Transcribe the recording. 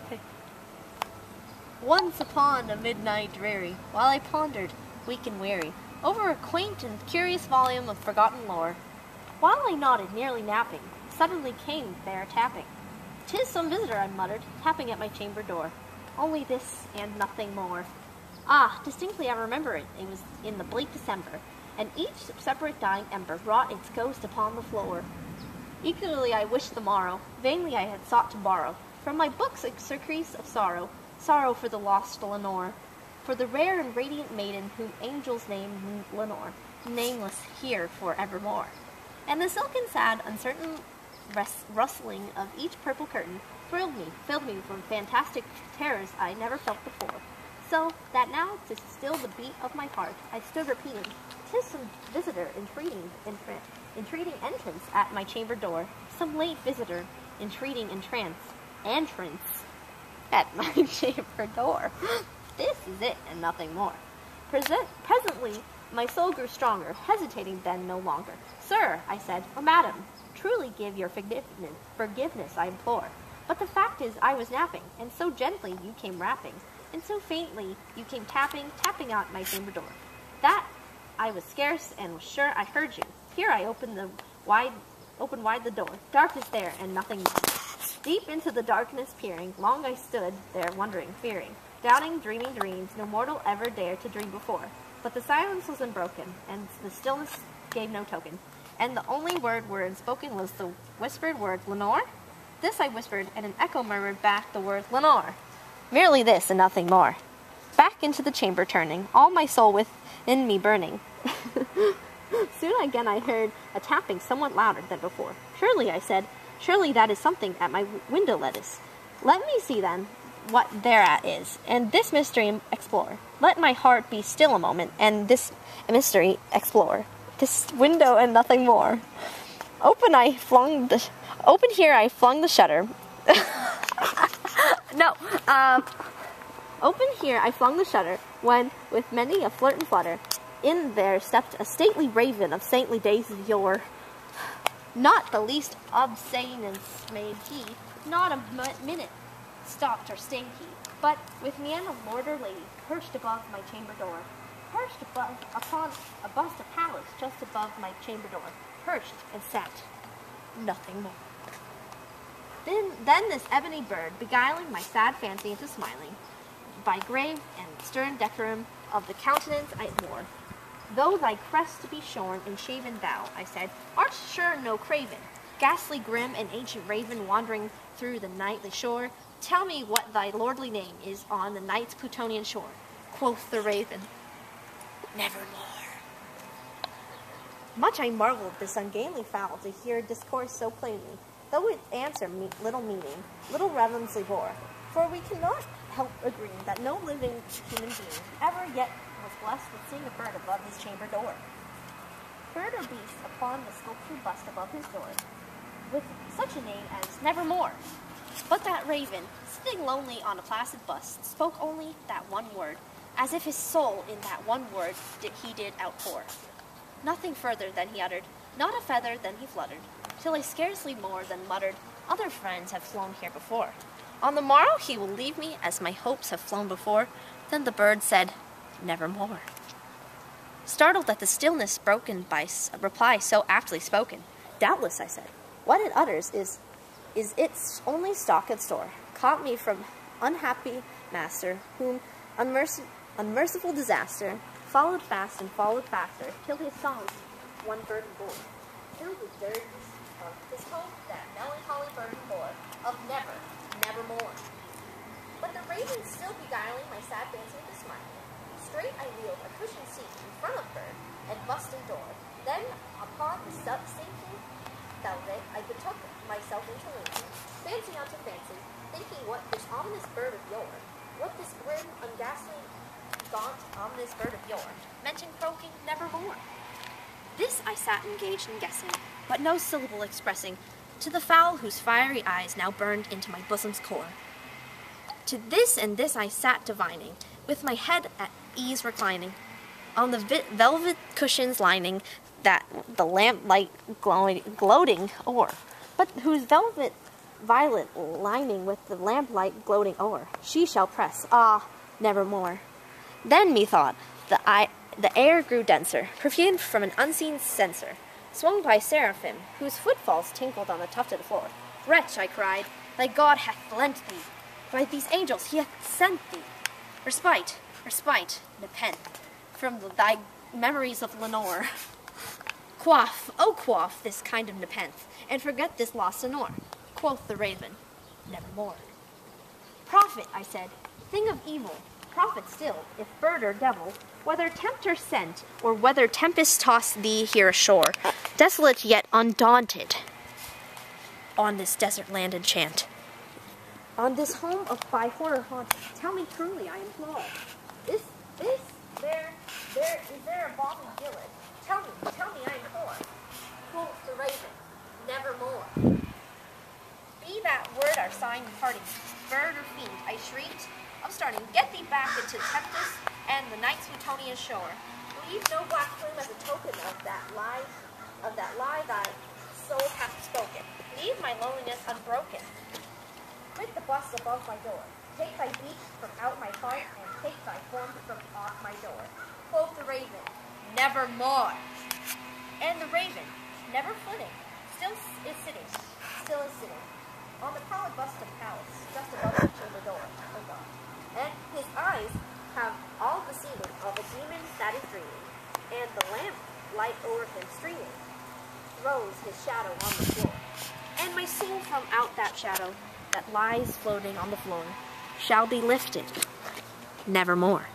Okay. Once upon a midnight dreary, while I pondered, weak and weary, over a quaint and curious volume of forgotten lore, while I nodded, nearly napping, suddenly came there tapping. "'Tis some visitor," I muttered, tapping at my chamber door. "Only this and nothing more." Ah, distinctly I remember it. It was in the bleak December, and each separate dying ember wrought its ghost upon the floor. Eagerly I wished the morrow, vainly I had sought to borrow from my books a surcease of sorrow, sorrow for the lost Lenore, for the rare and radiant maiden whom angels name Lenore, nameless here for evermore. And the silken, sad, uncertain rustling of each purple curtain thrilled me, filled me with fantastic terrors I never felt before. So that now, to still the beat of my heart, I stood repeating, "'Tis some visitor entreating entrance at my chamber door, some late visitor entreating entrance at my chamber door. This is it and nothing more." Presently, my soul grew stronger, hesitating then no longer. "Sir," I said, "or madam, truly give your forgiveness I implore. But the fact is I was napping, and so gently you came rapping, and so faintly you came tapping at my chamber door, that I was scarce and was sure I heard you. Here I opened wide the door. Dark is there, and nothing more. Deep into the darkness peering, long I stood there wondering, fearing, doubting, dreaming dreams no mortal ever dared to dream before. But the silence was unbroken, and the stillness gave no token, and the only word spoken was the whispered word, 'Lenore?' This I whispered, and an echo murmured back the word, 'Lenore.' Merely this and nothing more. Back into the chamber turning, all my soul within me burning. Soon again I heard a tapping somewhat louder than before. "Surely," I said, "surely that is something at my window lattice. Let me see then what thereat is, and this mystery explore. Let my heart be still a moment, and this mystery explore. This window and nothing more." Open here I flung the shutter. Open here I flung the shutter, when, with many a flirt and flutter, in there stepped a stately raven of saintly days of yore. Not the least obeisance made he, not a minute stopped or stayed he, but with mien of lord or lady, perched above my chamber door, perched upon a bust of Pallas just above my chamber door, perched and sat, nothing more. Then this ebony bird, beguiling my sad fancy into smiling, by grave and stern decorum of the countenance I wore, "Though thy crest be shorn and shaven, thou," I said, "art sure no craven, ghastly grim and ancient raven wandering through the nightly shore. Tell me what thy lordly name is on the night's Plutonian shore." Quoth the raven, "Nevermore." Much I marveled this ungainly fowl to hear discourse so plainly, though its answer little meaning, little relevancy bore. For we cannot help agreeing that no living human being ever yet was blessed with seeing a bird above his chamber door. Bird or beast upon the sculptured bust above his door, with such a name as Nevermore. But that raven, sitting lonely on a placid bust, spoke only that one word, as if his soul in that one word he did outpour. Nothing further than he uttered, not a feather than he fluttered, till I scarcely more than muttered, "Other friends have flown here before. On the morrow he will leave me as my hopes have flown before." Then the bird said, "Nevermore." Startled at the stillness broken by a reply so aptly spoken, "Doubtless," I said, "what it utters is its only stock and store, caught me from unhappy master, whom unmerciful disaster followed fast and followed faster, till his songs one burden bore, filled with dirge of his hope that melancholy burden bore, of nevermore." But the raven still beguiling my sad fancy into smiling, straight I wheeled a cushioned seat in front of her and bust and door. Then upon the sinking velvet I betook myself into leaning, fancy onto fancy, thinking what this ominous bird of yore, what this grim, unghastly, gaunt, ominous bird of yore, meant in croaking nevermore. This I sat engaged in guessing, but no syllable expressing, to the fowl whose fiery eyes now burned into my bosom's core. To this and this I sat divining, with my head at ease reclining, on the velvet cushions lining that the lamplight gloating o'er, but whose velvet violet lining with the lamplight gloating o'er. She shall press, nevermore. Then, methought, the air grew denser, perfumed from an unseen censer, swung by seraphim, whose footfalls tinkled on the tufted floor. Wretch, I cried, thy God hath lent thee, by these angels he hath sent thee. Respite, nepenthe, from thy memories of Lenore. Quaff this kind of nepenthe, and forget this lost Lenore. Quoth the raven, nevermore. Prophet, I said, thing of evil, prophet still, if bird or devil, whether tempter sent, or whether tempest tossed thee here ashore, desolate yet undaunted, on this desert land enchant. On this home of by horror haunted, tell me truly, I implore, is there a balmy village? Tell me, I implore. Quoth the raven, nevermore. Be that word our sign of parting, bird or fiend, I shrieked, upstarting, get thee back into Tempest and the night's Plutonian shore. Leave no black plume as a token of that lie thy soul hath spoken. Leave my loneliness unbroken. Quit the bust above my door. Take thy beak from out my heart, and take thy form from off my door. Quoth the raven, nevermore. And the raven, never flitting, still is sitting, on the proud bust of Pallas, just above the chamber door, O God. And his eyes have all the seeming of a demon that is dreaming, and the lamp light o'er him streaming throws his shadow on the floor. And my soul from out that shadow that lies floating on the floor shall be lifted nevermore.